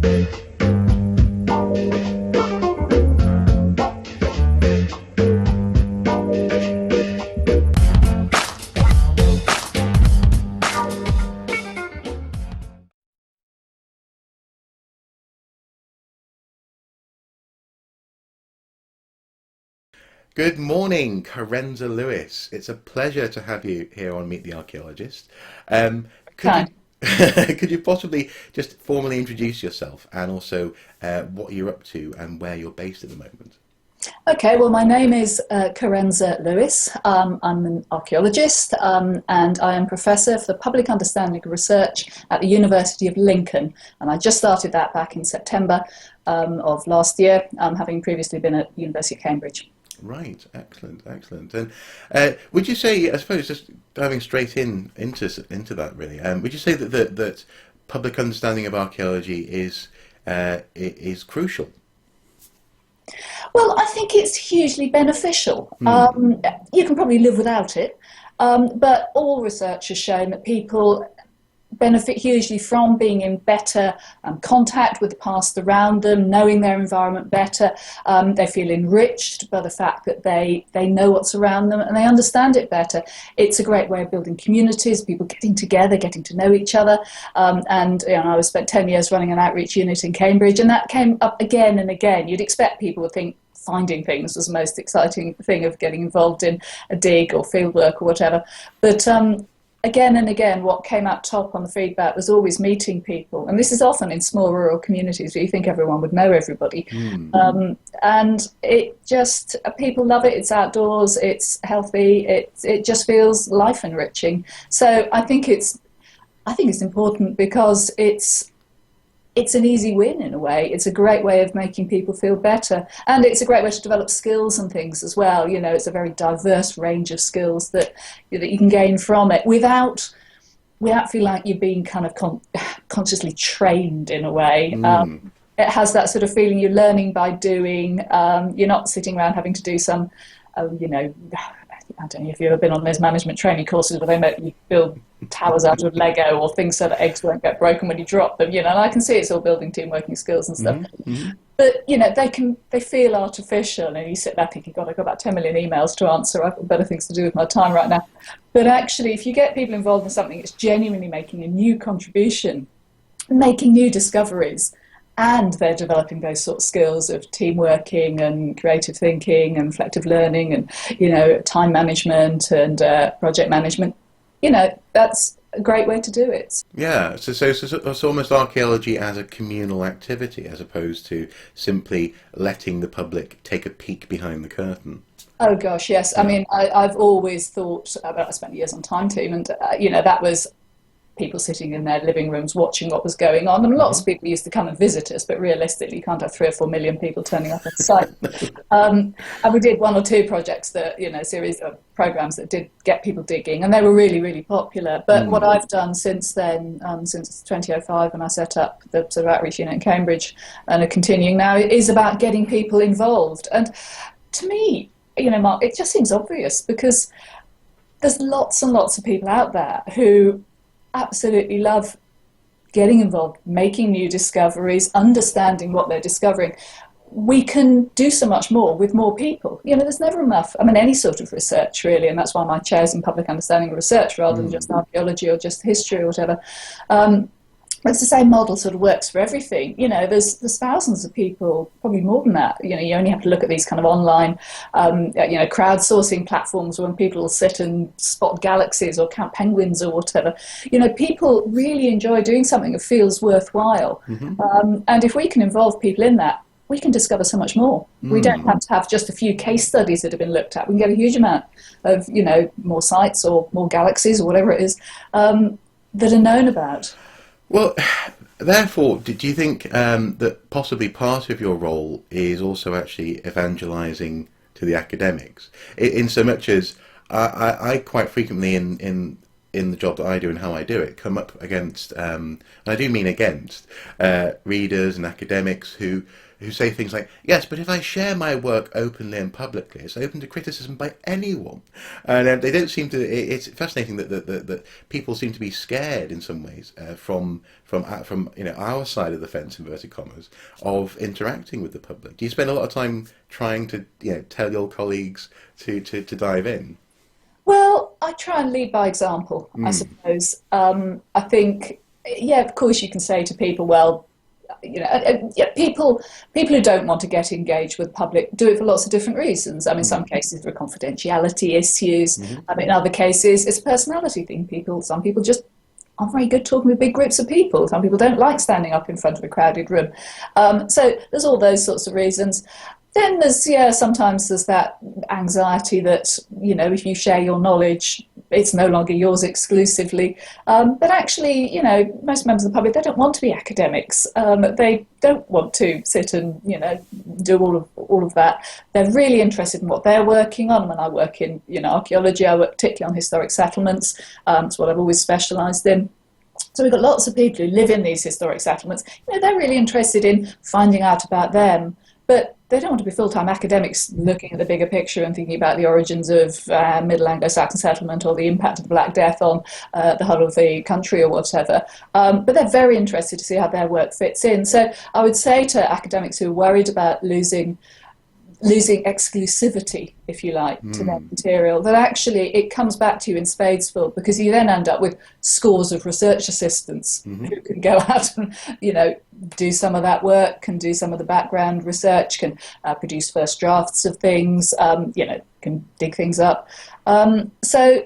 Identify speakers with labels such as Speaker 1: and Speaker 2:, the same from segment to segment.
Speaker 1: Good morning, Carenza Lewis. It's a pleasure to have you here on Meet the Archaeologist. Could you
Speaker 2: Kind.
Speaker 1: could you possibly just formally introduce yourself and also what you're up to and where you're based at the moment?
Speaker 2: Okay, well, my name is Carenza Lewis. I'm an archaeologist and I am Professor for the Public Understanding of Research at the University of Lincoln. And I just started that back in September of last year, having previously been at the University of Cambridge.
Speaker 1: Right, excellent, excellent. And would you say, I suppose, just diving straight into that really, would you say that public understanding of archaeology is crucial?
Speaker 2: Well, I think it's hugely beneficial.
Speaker 1: Hmm.
Speaker 2: You can probably live without it, but all research has shown that people benefit hugely from being in better contact with the past around them, knowing their environment better. They feel enriched by the fact that they know what's around them and they understand it better. It's a great way of building communities, people getting together, getting to know each other. And you know, I was spent 10 years running an outreach unit in Cambridge, and that came up again and again. You'd expect people would think finding things was the most exciting thing of getting involved in a dig or field work or whatever. But again and again, what came out top on the feedback was always meeting people. And this is often in small rural communities where you think everyone would know everybody.
Speaker 1: Hmm.
Speaker 2: And it just, people love it. It's outdoors, it's healthy, it just feels life enriching. So I think it's important because it's an easy win in a way. It's a great way of making people feel better. And it's a great way to develop skills and things as well. You know, it's a very diverse range of skills that you can gain from it without feeling like you're being kind of consciously trained in a way.
Speaker 1: Hmm.
Speaker 2: It has that sort of feeling you're learning by doing. You're not sitting around having to do some, you know, I don't know if you've ever been on those management training courses where they make you build towers out of Lego or things so that eggs won't get broken when you drop them, you know, and I can see it's all building team working skills and stuff.
Speaker 1: Hmm. Hmm.
Speaker 2: But, you know, they feel artificial and you sit there thinking, God, I've got about 10 million emails to answer. I've got better things to do with my time right now. But actually, if you get people involved in something that's genuinely making a new contribution, making new discoveries, and they're developing those sort of skills of team working and creative thinking and reflective learning and, you know, time management and project management, you know, that's a great way to do it.
Speaker 1: Yeah, so it's almost archaeology as a communal activity as opposed to simply letting the public take a peek behind the curtain.
Speaker 2: Oh gosh, yes. I
Speaker 1: Yeah.
Speaker 2: mean, I've always thought about. I spent years on time team, and you know that was people sitting in their living rooms watching what was going on. And lots
Speaker 1: Hmm.
Speaker 2: of people used to come and visit us, but realistically, you can't have 3 or 4 million people turning up at the site. And we did one or two projects that, you know, series of programs that did get people digging, and they were really, really popular. But what
Speaker 1: Hmm.
Speaker 2: I've done since then, since 2005, when I set up the sort of outreach unit in Cambridge, and are continuing now, is about getting people involved. And to me, you know, Mark, it just seems obvious because there's lots and lots of people out there who absolutely love getting involved, making new discoveries, understanding what they're discovering. We can do so much more with more people. You know, there's never enough. I mean, any sort of research, really, and that's why my chair's in public understanding of research rather than
Speaker 1: Hmm.
Speaker 2: just archaeology or just history or whatever. It's the same model sort of works for everything. You know, there's thousands of people, probably more than that. You know, you only have to look at these kind of online, you know, crowdsourcing platforms when people sit and spot galaxies or count penguins or whatever. You know, people really enjoy doing something that feels worthwhile.
Speaker 1: Hmm.
Speaker 2: And if we can involve people in that, we can discover so much more. We don't
Speaker 1: Hmm.
Speaker 2: have to have just a few case studies that have been looked at. We can get a huge amount of, you know, more sites or more galaxies or whatever it is that are known about.
Speaker 1: Well, therefore, do you think that possibly part of your role is also actually evangelizing to the academics, in so much as I quite frequently in the job that I do and how I do it come up against, and I do mean against readers and academics who say things like, yes, but if I share my work openly and publicly, it's open to criticism by anyone. And they don't seem to. It's fascinating that people seem to be scared in some ways from our side of the fence, inverted commas, of interacting with the public. Do you spend a lot of time trying to tell your colleagues to dive in?
Speaker 2: Well, I try and lead by example, I suppose. I think, yeah, of course, you can say to people, well, yeah, people who don't want to get engaged with public do it for lots of different reasons. I mean, some cases there are confidentiality issues. I mean, in other cases it's a personality thing. Some people just aren't very good talking with big groups of people. Some people don't like standing up in front of a crowded room. So there's all those sorts of reasons. Then sometimes there's that anxiety that, if you share your knowledge, it's no longer yours exclusively. But actually, most members of the public, they don't want to be academics. They don't want to sit and, do all of that. They're really interested in what they're working on. When I work in, archaeology, I work particularly on historic settlements. It's what I've always specialised in. So we've got lots of people who live in these historic settlements. They're really interested in finding out about them. But they don't want to be full-time academics looking at the bigger picture and thinking about the origins of Middle Anglo-Saxon settlement or the impact of the Black Death on the whole of the country or whatever. But they're very interested to see how their work fits in. So I would say to academics who are worried about losing exclusivity, if you like, to their material, that actually it comes back to you in spadesful, because you then end up with scores of research assistants who can go out and, do some of that work, can do some of the background research, can produce first drafts of things, can dig things up. So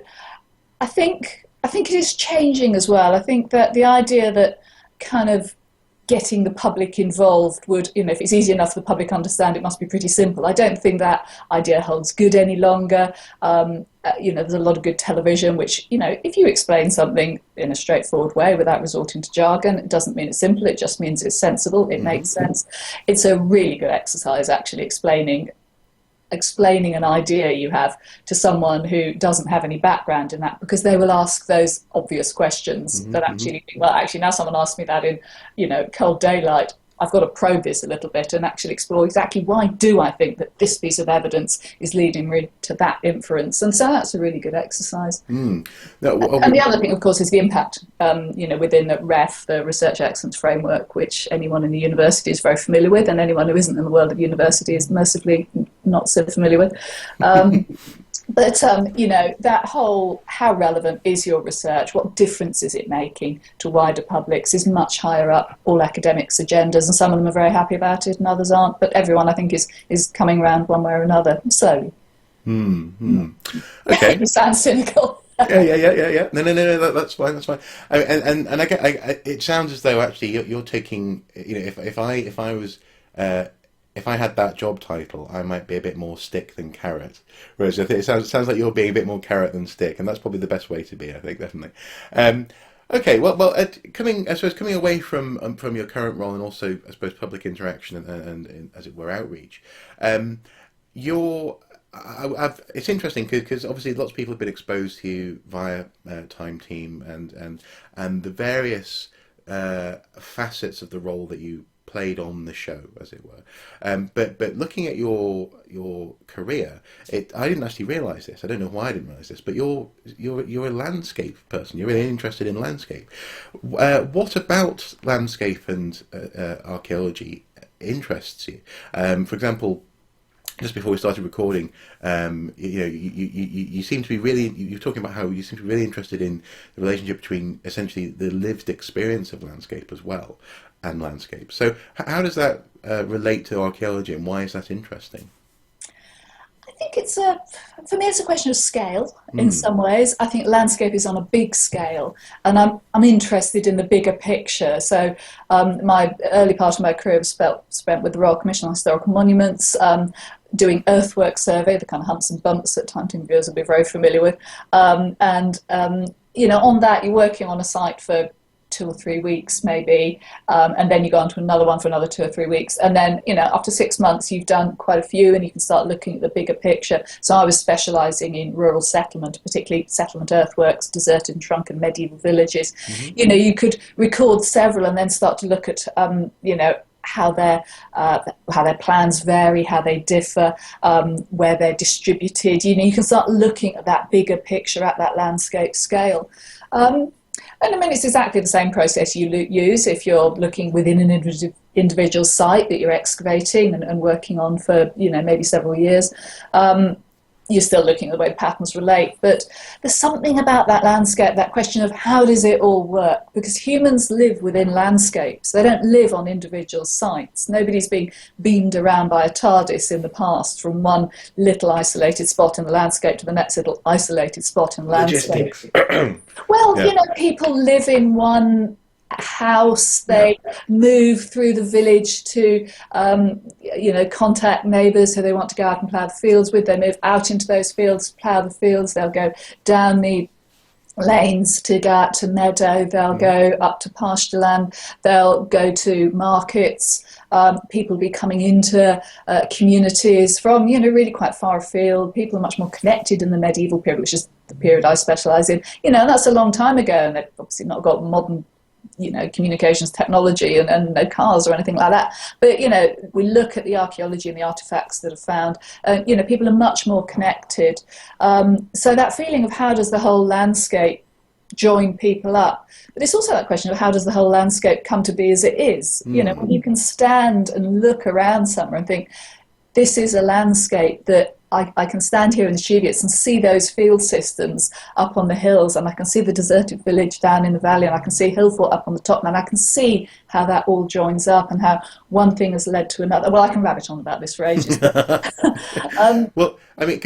Speaker 2: I think it is changing as well. I think that the idea that kind of getting the public involved would, if it's easy enough for the public to understand, it must be pretty simple. I don't think that idea holds good any longer. There's a lot of good television, which, if you explain something in a straightforward way without resorting to jargon, it doesn't mean it's simple, it just means it's sensible, it makes sense. It's a really good exercise, actually, explaining an idea you have to someone who doesn't have any background in that, because they will ask those obvious questions that actually now someone asked me that in cold daylight, I've got to probe this a little bit and actually explore exactly why do I think that this piece of evidence is leading me to that inference. And so that's a really good exercise. And the other thing, of course, is the impact, within the REF, the Research Excellence Framework, which anyone in the university is very familiar with, and anyone who isn't in the world of university is mercifully not so familiar with. But, that whole, how relevant is your research, what difference is it making to wider publics, is much higher up all academics' agendas, and some of them are very happy about it and others aren't, but everyone, I think, is coming around one way or another, slowly.
Speaker 1: Okay.
Speaker 2: You sound cynical.
Speaker 1: Yeah. No, that's fine. And I get, it sounds as though actually you're taking, if I had that job title, I might be a bit more stick than carrot. Whereas it sounds like you're being a bit more carrot than stick, and that's probably the best way to be, I think, definitely. Okay, well, coming away from your current role and also, I suppose, public interaction and as it were, outreach, it's interesting because obviously lots of people have been exposed to you via Time Team and the various facets of the role that you played on the show, as it were. But looking at your career, I didn't actually realise this. I don't know why I didn't realise this. But you're a landscape person. You're really interested in landscape. What about landscape and archaeology interests you? For example, just before we started recording, you seem to be really, you're talking about how you seem to be really interested in the relationship between essentially the lived experience of landscape as well and landscape. So how does that relate to archaeology, and why is that interesting?
Speaker 2: I think for me, it's a question of scale in some ways. I think landscape is on a big scale, and I'm interested in the bigger picture. So my early part of my career was spent with the Royal Commission on Historical Monuments, doing earthwork survey, the kind of humps and bumps that Time Team viewers will be very familiar with. On that, you're working on a site for 2 or 3 weeks maybe, and then you go on to another one for another 2 or 3 weeks, and then after 6 months you've done quite a few and you can start looking at the bigger picture. So I was specialising in rural settlement, particularly settlement earthworks, deserted and shrunken medieval villages. You could record several and then start to look at how their plans vary, how they differ, where they're distributed. You can start looking at that bigger picture at that landscape scale. And I mean, it's exactly the same process you use if you're looking within an individual site that you're excavating and working on for, maybe several years. You're still looking at the way the patterns relate, but there's something about that landscape, that question of how does it all work? Because humans live within landscapes. They don't live on individual sites. Nobody's being beamed around by a TARDIS in the past from one little isolated spot in the landscape to the next little isolated spot in the landscape. Well, yeah. People live in one house, they move through the village to contact neighbours who they want to go out and plough the fields with. They move out into those fields, plough the fields. They'll go down the lanes to go out to meadow. They'll go up to pasture land. They'll go to markets. People will be coming into communities from really quite far afield. People are much more connected in the medieval period, which is the period I specialise in. And that's a long time ago, and they've obviously not got modern communications technology and no cars or anything like that. But, we look at the archaeology and the artifacts that are found, people are much more connected. So that feeling of how does the whole landscape join people up? But it's also that question of how does the whole landscape come to be as it is? When you can stand and look around somewhere and think, this is a landscape that I can stand here in the Cheviots and see those field systems up on the hills, and I can see the deserted village down in the valley, and I can see Hillfort up on the top, and I can see how that all joins up and how one thing has led to another. Well, I can rabbit on about this for ages.
Speaker 1: Well, I mean,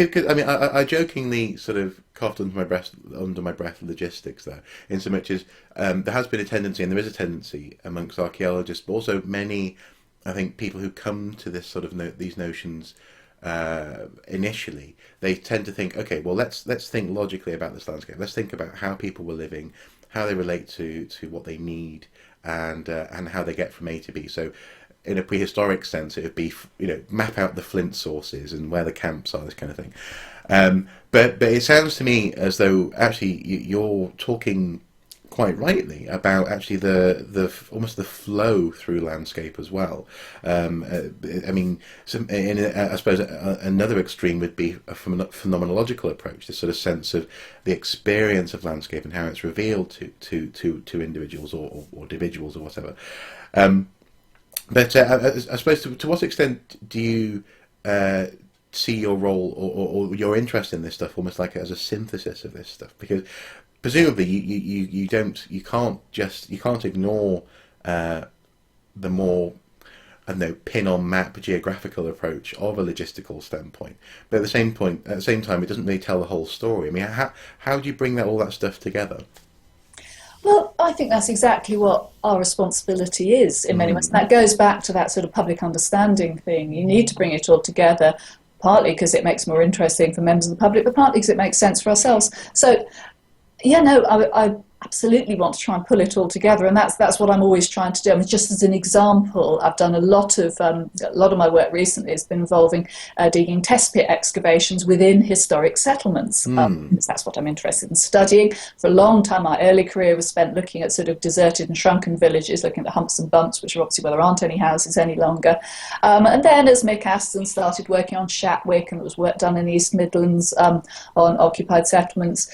Speaker 1: I jokingly sort of coughed under my breath logistics there, in so much as there has been a tendency, and there is a tendency amongst archaeologists, but also many, I think, people who come to this sort of these notions initially, they tend to think, okay, well, let's think logically about this landscape. Let's think about how people were living, how they relate to what they need, and how they get from A to B. So, in a prehistoric sense, it would be map out the flint sources and where the camps are, this kind of thing. But it sounds to me as though actually you're talking quite rightly about actually the almost the flow through landscape as well. I suppose another extreme would be a phenomenological approach, this sort of sense of the experience of landscape and how it's revealed to individuals or individuals or whatever. But I suppose to what extent do you see your role or your interest in this stuff almost like as a synthesis of this stuff? Because presumably you can't ignore the more, I don't know, pin on map geographical approach of a logistical standpoint, but at the same time it doesn't really tell the whole story. I mean, how do you bring all that stuff together?
Speaker 2: Well, I think that's exactly what our responsibility is in many ways. And that goes back to that sort of public understanding thing. You need to bring it all together, partly because it makes it more interesting for members of the public, but partly because it makes sense for ourselves. So I absolutely want to try and pull it all together, and that's what I'm always trying to do. I mean, just as an example, I've done a lot of my work recently has been involving digging test pit excavations within historic settlements. Because that's what I'm interested in studying. For a long time, my early career was spent looking at sort of deserted and shrunken villages, looking at the humps and bumps, which are obviously where there aren't any houses any longer. And then as Mick Aston started working on Shatwick, and it was work done in the East Midlands on occupied settlements,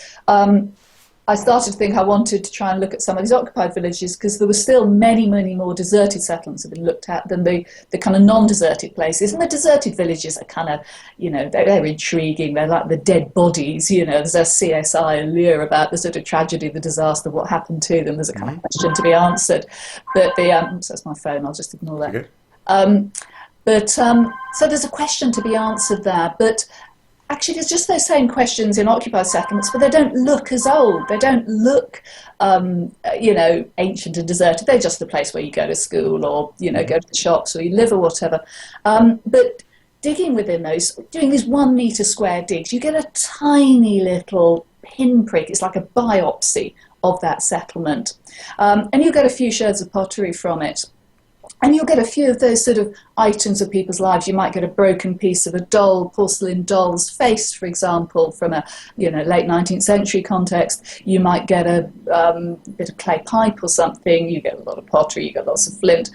Speaker 2: I started to think I wanted to try and look at some of these occupied villages, because there were still many, many more deserted settlements that have been looked at than the kind of non-deserted places. And the deserted villages are kind of, they're intriguing. They're like the dead bodies, there's a CSI allure about the sort of tragedy, the disaster, what happened to them. There's a kind of question to be answered. But so that's my phone, I'll just ignore that. Okay. So there's a question to be answered there. But actually, there's just those same questions in occupied settlements, but they don't look as old. They don't look, ancient and deserted. They're just the place where you go to school or, go to the shops or you live or whatever. But digging within those, doing these 1 metre square digs, you get a tiny little pinprick. It's like a biopsy of that settlement. And you get a few sherds of pottery from it. And you'll get a few of those sort of items of people's lives. You might get a broken piece of a porcelain doll's face, for example, from a late 19th century context. You might get a bit of clay pipe or something. You get a lot of pottery. You get lots of flint.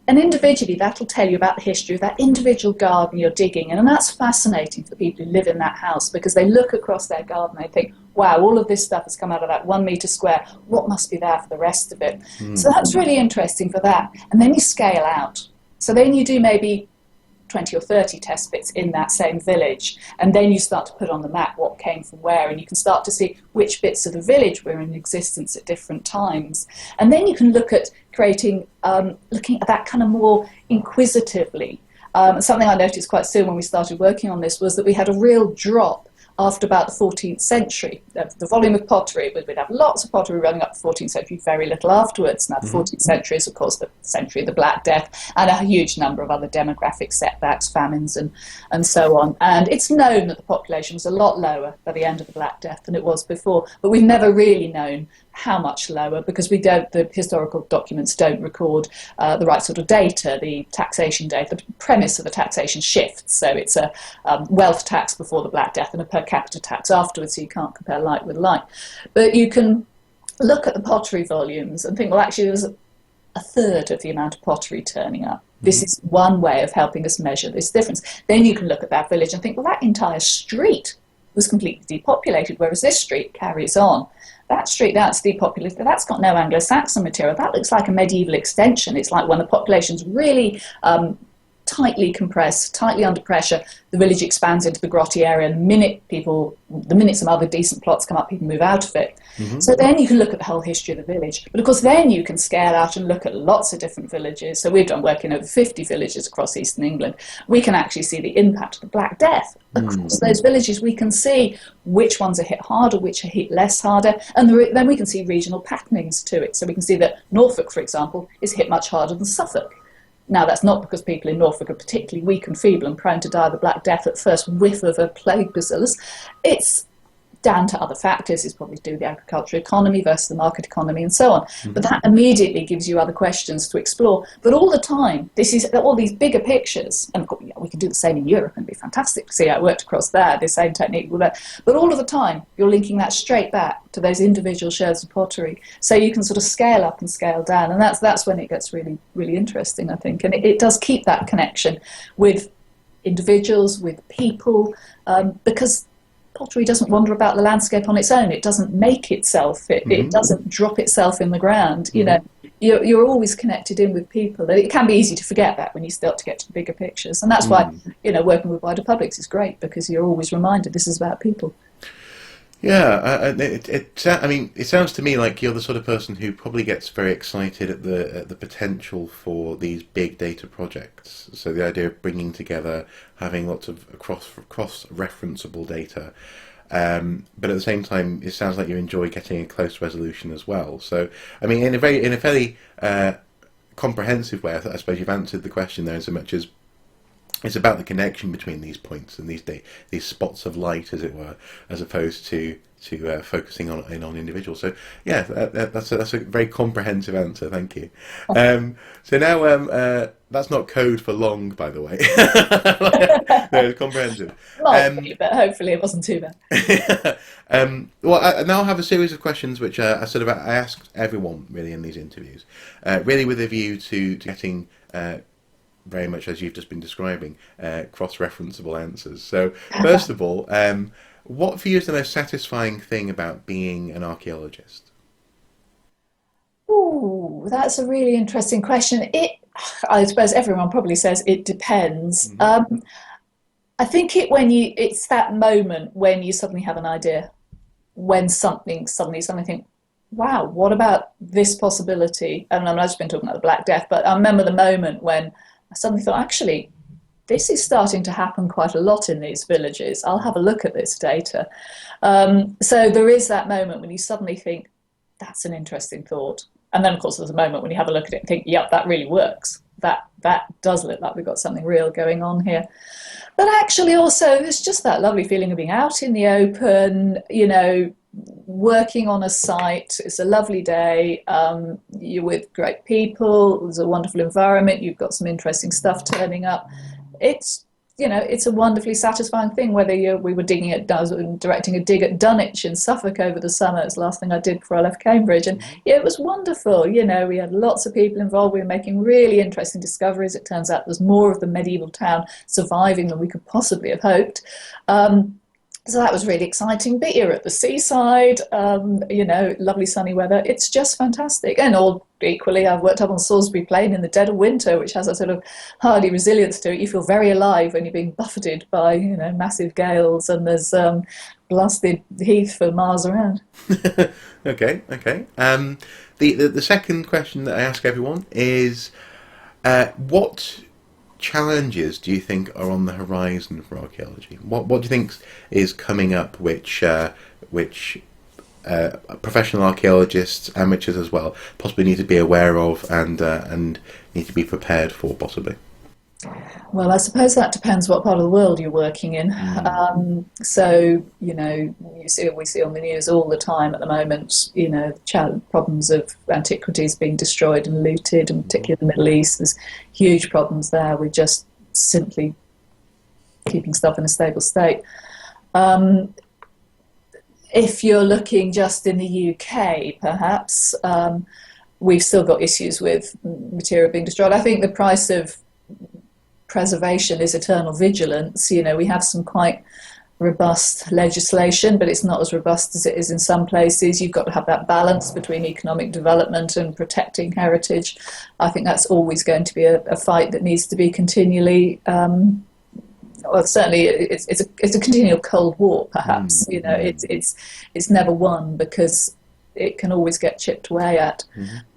Speaker 2: And individually, that'll tell you about the history of that individual garden you're digging in. And that's fascinating for people who live in that house, because they look across their garden and they think, wow, all of this stuff has come out of that 1 metre square. What must be there for the rest of it? So that's really interesting for that. And then you scale out. So then you do maybe 20 or 30 test bits in that same village, and then you start to put on the map what came from where, and you can start to see which bits of the village were in existence at different times. And then you can look at creating, looking at that kind of more inquisitively. Something I noticed quite soon when we started working on this was that we had a real drop after about the 14th century. The volume of pottery, we'd have lots of pottery running up to the 14th century, very little afterwards. Now, the 14th century is, of course, the century of the Black Death, and a huge number of other demographic setbacks, famines, and so on. And it's known that the population was a lot lower by the end of the Black Death than it was before, but we've never really known how much lower, because the historical documents don't record the right sort of data, the taxation data. The premise of the taxation shifts, so it's a wealth tax before the Black Death and a per capita tax afterwards, so you can't compare like with like. But you can look at the pottery volumes and think, well, actually there was a third of the amount of pottery turning up. This is one way of helping us measure this difference. Then you can look at that village and think, well, that entire street was completely depopulated, whereas this street carries on. That street, that's depopulated, that's got no Anglo-Saxon material. That looks like a medieval extension. It's like when the population's really tightly compressed, tightly under pressure, the village expands into the grotty area, and the minute some other decent plots come up, people move out of it. So then you can look at the whole history of the village. But of course, then you can scale out and look at lots of different villages. So we've done work in over 50 villages across eastern England. We can actually see the impact of the Black Death across those villages. We can see which ones are hit harder, which are hit less harder, and then we can see regional patternings to it. So we can see that Norfolk, for example, is hit much harder than Suffolk. Now, that's not because people in Norfolk are particularly weak and feeble and prone to die of the Black Death at first whiff of a plague bacillus. It's down to other factors. It's probably to do with the agricultural economy versus the market economy and so on. But that immediately gives you other questions to explore. But all the time, this is all these bigger pictures, and of course, we can do the same in Europe and it'd be fantastic to see how it worked across there, the same technique. But all of the time, you're linking that straight back to those individual sherds of pottery. So you can sort of scale up and scale down, and that's when it gets really, really interesting, I think. And it does keep that connection with individuals, with people, because pottery doesn't wander about the landscape on its own. It doesn't make itself. It doesn't drop itself in the ground. You know, you're always connected in with people. It can be easy to forget that when you start to get to the bigger pictures. And that's why, working with wider publics is great, because you're always reminded this is about people.
Speaker 1: Yeah, it sounds to me like you're the sort of person who probably gets very excited at the potential for these big data projects. So the idea of bringing together, having lots of cross-referenceable data, but at the same time, it sounds like you enjoy getting a close resolution as well. So, I mean, in a fairly comprehensive way, I suppose you've answered the question there in so much as it's about the connection between these points and these spots of light, as it were, as opposed to focusing on individuals. So yeah, that's a very comprehensive answer. Thank you. So now that's not code for long, by the way. No, it's comprehensive.
Speaker 2: But hopefully it wasn't too bad.
Speaker 1: Well, I now have a series of questions which I ask everyone really in these interviews, really with a view to getting. Very much as you've just been describing, cross-referenceable answers. So, first of all, what for you is the most satisfying thing about being an archaeologist?
Speaker 2: Ooh, that's a really interesting question. I suppose everyone probably says it depends. I think it's that moment when you suddenly have an idea, when suddenly think, wow, what about this possibility? And I've just been talking about the Black Death, but I remember the moment when I suddenly thought, actually, this is starting to happen quite a lot in these villages. I'll have a look at this data. So there is that moment when you suddenly think, that's an interesting thought. And then, of course, there's a moment when you have a look at it and think, yep, that really works. That does look like we've got something real going on here. But actually also, it's just that lovely feeling of being out in the open, working on a site. It's a lovely day. You're with great people. There's a wonderful environment. You've got some interesting stuff turning up. It's it's a wonderfully satisfying thing. Whether we were directing a dig at Dunwich in Suffolk over the summer. It's the last thing I did before I left Cambridge, and yeah, it was wonderful. We had lots of people involved. We were making really interesting discoveries. It turns out there's more of the medieval town surviving than we could possibly have hoped. So that was really exciting. But you're at the seaside, lovely sunny weather. It's just fantastic. And all equally, I've worked up on Salisbury Plain in the dead of winter, which has a sort of hardy resilience to it. You feel very alive when you're being buffeted by, massive gales, and there's blasted heath for miles around.
Speaker 1: Okay. The second question that I ask everyone is, what challenges do you think are on the horizon for archaeology? What do you think is coming up, which professional archaeologists, amateurs as well, possibly need to be aware of and need to be prepared for, possibly?
Speaker 2: Well, I suppose that depends what part of the world you're working in. So, we see on the news all the time at the moment, problems of antiquities being destroyed and looted, and particularly in the Middle East. There's huge problems there with just simply keeping stuff in a stable state. If you're looking just in the UK, perhaps, we've still got issues with material being destroyed. I think the price of preservation is eternal vigilance. We have some quite robust legislation, but it's not as robust as it is in some places. You've got to have that balance between economic development and protecting heritage. I think that's always going to be a fight that needs to be continually. Well, certainly, it's a continual Cold War. Perhaps it's never won, because it can always get chipped away at.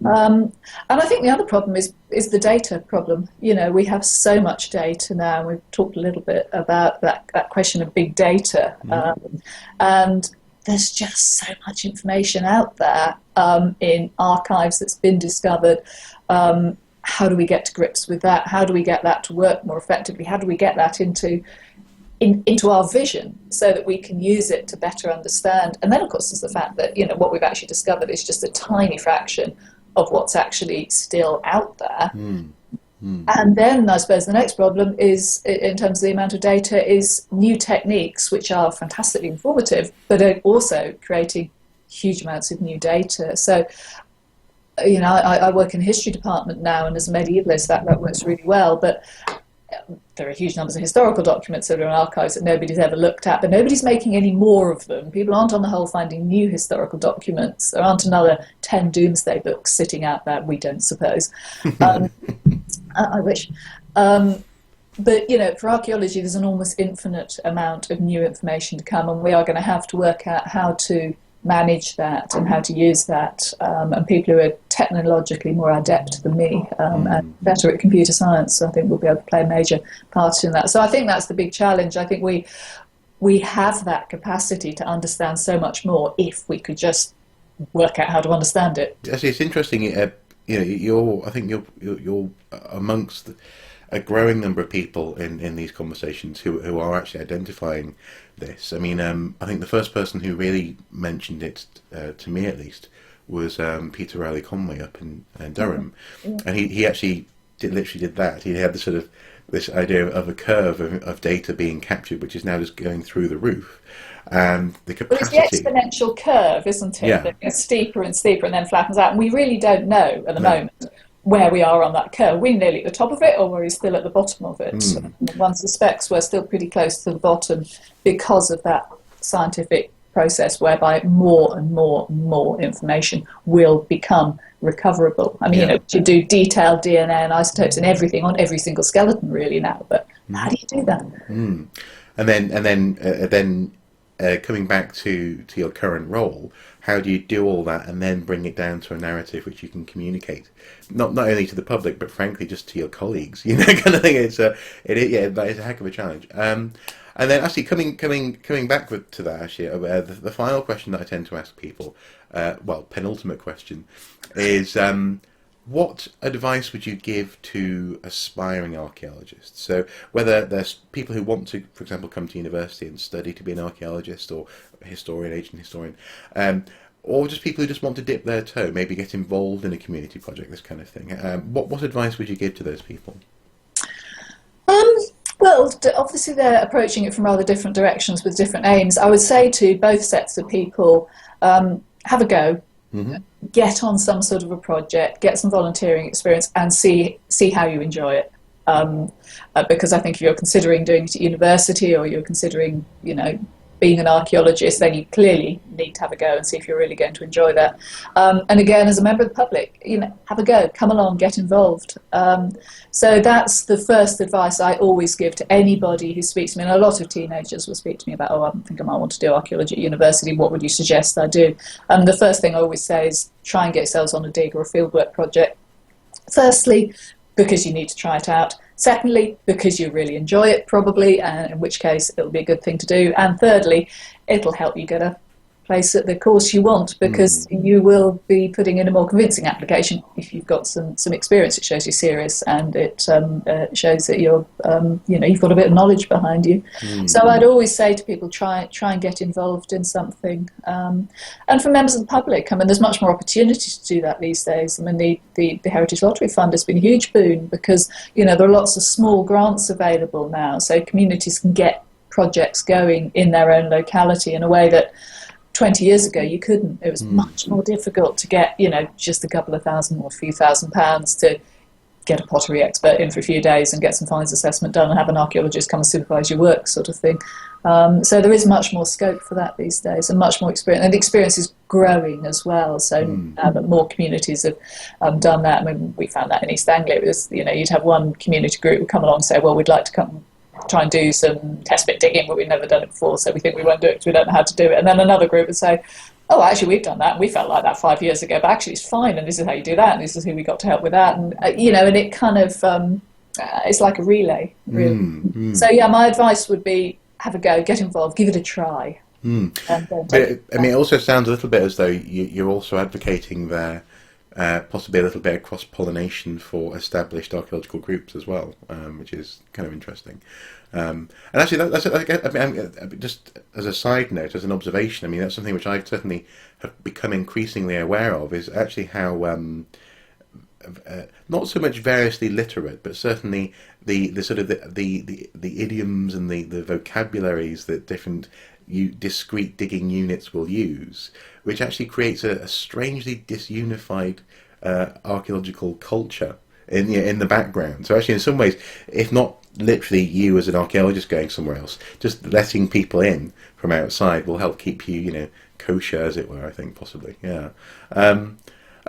Speaker 2: And I think the other problem is the data problem. We have so much data now, and we've talked a little bit about that question of big data. And there's just so much information out there in archives that's been discovered. How do we get to grips with that? How do we get that to work more effectively? How do we get that into our vision so that we can use it to better understand? And then, of course, there's the fact that what we've actually discovered is just a tiny fraction of what's actually still out there. And then I suppose the next problem is, in terms of the amount of data, is new techniques, which are fantastically informative, but are also creating huge amounts of new data. So I work in the history department now, and as a medievalist that works really well, but there are huge numbers of historical documents that are in archives that nobody's ever looked at, but nobody's making any more of them. People aren't on the whole finding new historical documents. There aren't another 10 doomsday books sitting out there, we don't suppose. I wish. But for archaeology, there's an almost infinite amount of new information to come, and we are going to have to work out how to manage that and how to use that. And people who are technologically more adept than me and better at computer science, I think, will be able to play a major part in that. So I think that's the big challenge. I think we have that capacity to understand so much more if we could just work out how to understand it.
Speaker 1: Actually, it's interesting. You're amongst a growing number of people in these conversations who are actually identifying this. I mean, I think the first person who really mentioned it, to me at least, was Peter Riley Conway up in Durham, and he actually literally did that. He had this idea of a curve of data being captured, which is now just going through the roof. And the capacity.
Speaker 2: Well, it's the exponential curve, isn't it?
Speaker 1: Yeah.
Speaker 2: It's steeper and steeper and then flattens out. And we really don't know at the moment where we are on that curve. We're nearly at the top of it, or we're still at the bottom of it. One suspects we're still pretty close to the bottom because of that scientific process whereby more and more and more information will become recoverable. I mean, you do detailed DNA and isotopes and everything on every single skeleton really now, but how do you do that?
Speaker 1: And then coming back to your current role, how do you do all that and then bring it down to a narrative which you can communicate, not only to the public but frankly just to your colleagues, kind of thing. That is a heck of a challenge. And then actually coming back to that, actually, the final question that I tend to ask people, penultimate question, is what advice would you give to aspiring archaeologists? So whether there's people who want to, for example, come to university and study to be an archaeologist or a historian, ancient historian, or just people who just want to dip their toe, maybe get involved in a community project, this kind of thing. What advice would you give to those people?
Speaker 2: Well, Well, obviously they're approaching it from rather different directions with different aims. I would say to both sets of people, have a go, get on some sort of a project, get some volunteering experience, and see how you enjoy it. Because I think if you're considering doing it at university, or you're considering, being an archaeologist, then you clearly need to have a go and see if you're really going to enjoy that. And again, as a member of the public, have a go, come along, get involved. So that's the first advice I always give to anybody who speaks to me. And a lot of teenagers will speak to me about, I think I might want to do archaeology at university. What would you suggest I do? The first thing I always say is try and get yourselves on a dig or a fieldwork project. Firstly, because you need to try it out. Secondly, because you really enjoy it, probably, in which case it'll be a good thing to do. And thirdly, it'll help you get a place at the course you want, because you will be putting in a more convincing application if you've got some experience. It shows you're serious, and it shows that you're you've got a bit of knowledge behind you. So I'd always say to people, try and get involved in something. And for members of the public, there's much more opportunity to do that these days. The Heritage Lottery Fund has been a huge boon, because there are lots of small grants available now, so communities can get projects going in their own locality in a way that 20 years ago you couldn't. It was much more difficult to get just a couple of thousand or a few £1,000s to get a pottery expert in for a few days and get some finds assessment done and have an archaeologist come and supervise your work, sort of thing. So there is much more scope for that these days, and much more experience, and the experience is growing as well. So more communities have done that. We found that in East Anglia. It was, you'd have one community group would come along and say, well, we'd like to come try and do some test pit digging, but we've never done it before, so we think we won't do it because we don't know how to do it. And then another group would say, oh, actually we've done that and we felt like that 5 years ago, but actually it's fine, and this is how you do that, and this is who we got to help with that, and and it kind of it's like a relay, really. So yeah, my advice would be have a go, get involved, give it a try. But
Speaker 1: it also sounds a little bit as though you're also advocating there possibly a little bit of cross-pollination for established archaeological groups as well, which is kind of interesting. And actually, just as a side note, as an observation, that's something which I certainly have become increasingly aware of, is actually how not so much variously literate, but certainly the sort of the idioms and the vocabularies that different discrete digging units will use, which actually creates a strangely disunified archaeological culture in the background. So actually, in some ways, if not literally you as an archaeologist going somewhere else, just letting people in from outside will help keep you, kosher, as it were, I think, possibly. Yeah.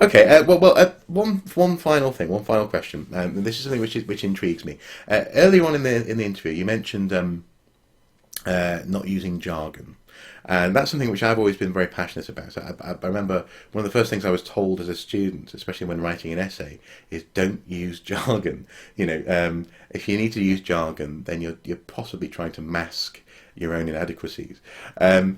Speaker 1: Okay. One final thing, one final question. This is something which intrigues me. Earlier on in the interview, you mentioned not using jargon. And that's something which I've always been very passionate about. So I remember one of the first things I was told as a student, especially when writing an essay, is don't use jargon. If you need to use jargon, then you're possibly trying to mask your own inadequacies. I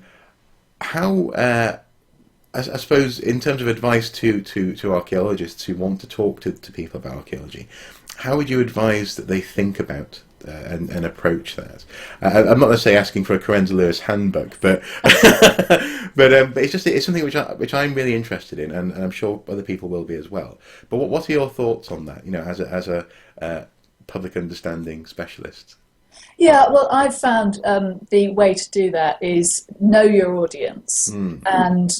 Speaker 1: suppose, in terms of advice to archaeologists who want to talk to people about archaeology, how would you advise that they think about and approach that? I'm not necessarily asking for a Carenza Lewis handbook, but but it's something which I'm really interested in, and I'm sure other people will be as well. But what are your thoughts on that? As a public understanding specialist.
Speaker 2: Yeah, well, I've found the way to do that is know your audience and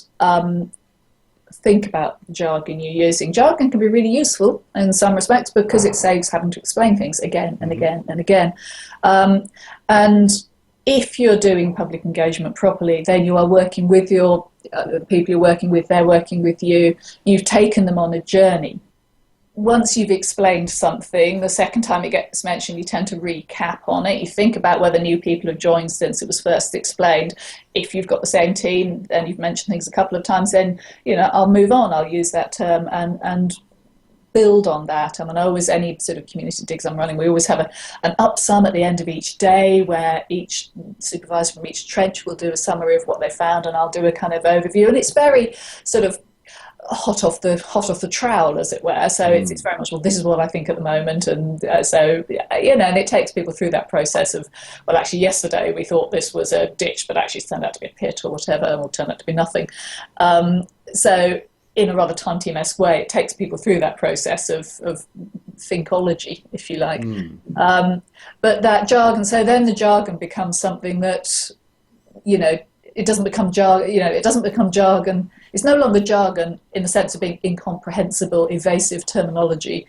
Speaker 2: think about the jargon you're using. Jargon can be really useful in some respects because it saves having to explain things again and again and again. And if you're doing public engagement properly, then you are working with your the people you're working with, they're working with you. You've taken them on a journey. Once you've explained something, the second time it gets mentioned, you tend to recap on it. You think about whether new people have joined since it was first explained. If you've got the same team and you've mentioned things a couple of times, then I'll move on. I'll use that term and build on that. Always any sort of community digs I'm running, we always have an up sum at the end of each day where each supervisor from each trench will do a summary of what they found, and I'll do a kind of overview. And it's very sort of hot off the trowel, as it were. So it's very much, well, this is what I think at the moment, and and it takes people through that process of, well, actually yesterday we thought this was a ditch, but actually it's turned out to be a pit or whatever, or turned out to be nothing. So in a rather Tantinesque way. It takes people through that process of thinkology, if you like. But that jargon, so then the jargon becomes something that, you know, it doesn't become jargon, you know, it doesn't become jargon. It's no longer jargon in the sense of being incomprehensible, evasive terminology.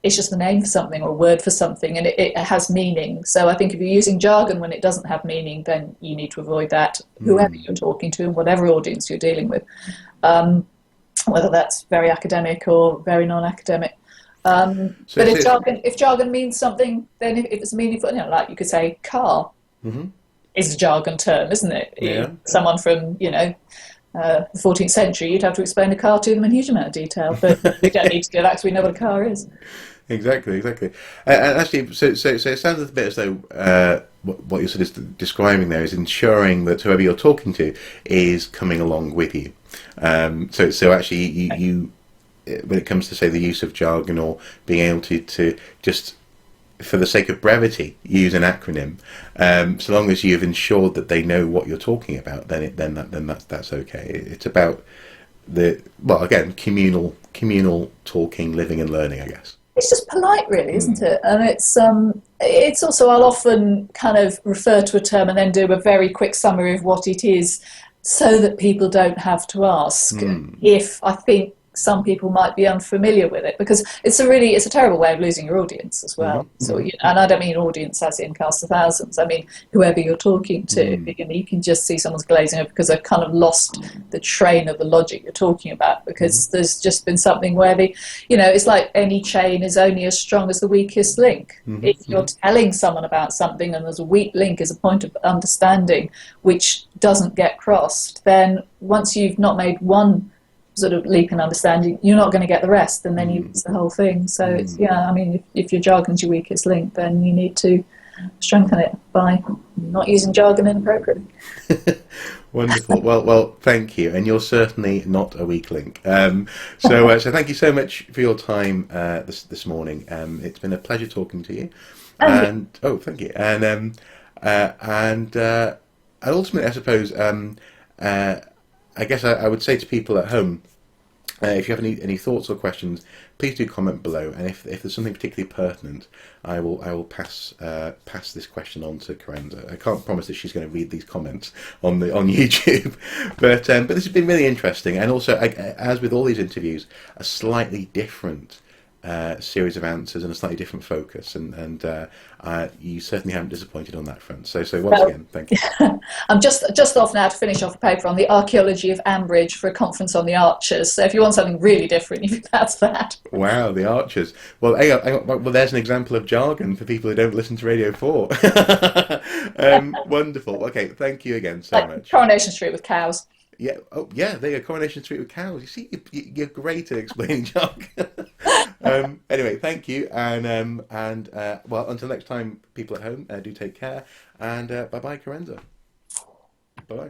Speaker 2: It's just the name for something or a word for something, and it has meaning. So I think if you're using jargon when it doesn't have meaning, then you need to avoid that, whoever you're talking to and whatever audience you're dealing with, whether that's very academic or very non-academic. But if jargon means something, then if it's meaningful, you know, like you could say car is a jargon term, isn't it?
Speaker 1: Yeah.
Speaker 2: Someone from, you know, the 14th century, you'd have to explain a car to them in a huge amount of detail, but we don't need to do that because we know what a car is.
Speaker 1: Exactly. And actually, so it sounds a bit as though what you're sort of describing there is ensuring that whoever you're talking to is coming along with you. So actually, you when it comes to, say, the use of jargon or being able to just, for the sake of brevity, use an acronym, so long as you've ensured that they know what you're talking about, then that's okay. It's about again, communal talking, living and learning, I guess.
Speaker 2: It's just polite, really, isn't it? And it's also, I'll often kind of refer to a term and then do a very quick summary of what it is, so that people don't have to ask if I think some people might be unfamiliar with it, because it's a terrible way of losing your audience as well. So, you know, and I don't mean audience as in cast of thousands. I mean whoever you're talking to. You can just see someone's glazing over because they've kind of lost the train of the logic you're talking about, because there's just been something where it's like any chain is only as strong as the weakest link. If you're telling someone about something and there's a weak link as a point of understanding which doesn't get crossed, then once you've not made one sort of leap in understanding, you're not going to get the rest, and then you miss the whole thing. So it's, I mean, if your jargon's your weakest link, then you need to strengthen it by not using jargon inappropriately.
Speaker 1: Wonderful. Well, thank you, and you're certainly not a weak link. So thank you so much for your time this morning. It's been a pleasure talking to you. Thank you. And ultimately, I suppose, I guess I would say to people at home, if you have any thoughts or questions, please do comment below. And if there's something particularly pertinent, I will pass this question on to Carenza. I can't promise that she's going to read these comments on YouTube, but this has been really interesting. And also, as with all these interviews, a slightly different series of answers and a slightly different focus, and you certainly haven't disappointed on that front. So once again, thank you.
Speaker 2: I'm just off now to finish off a paper on the archaeology of Ambridge for a conference on the archers. So if you want something really different, that's that.
Speaker 1: Wow, the archers. Well, hang on. Well, there's an example of jargon for people who don't listen to Radio 4. Wonderful. Okay, thank you again so much.
Speaker 2: Coronation Street with cows.
Speaker 1: Yeah. Oh, yeah. There you go. Coronation Street with cows. You see, you're great at explaining jargon. Anyway, thank you, and well, until next time, people at home, do take care, and bye bye, Carenza. Bye.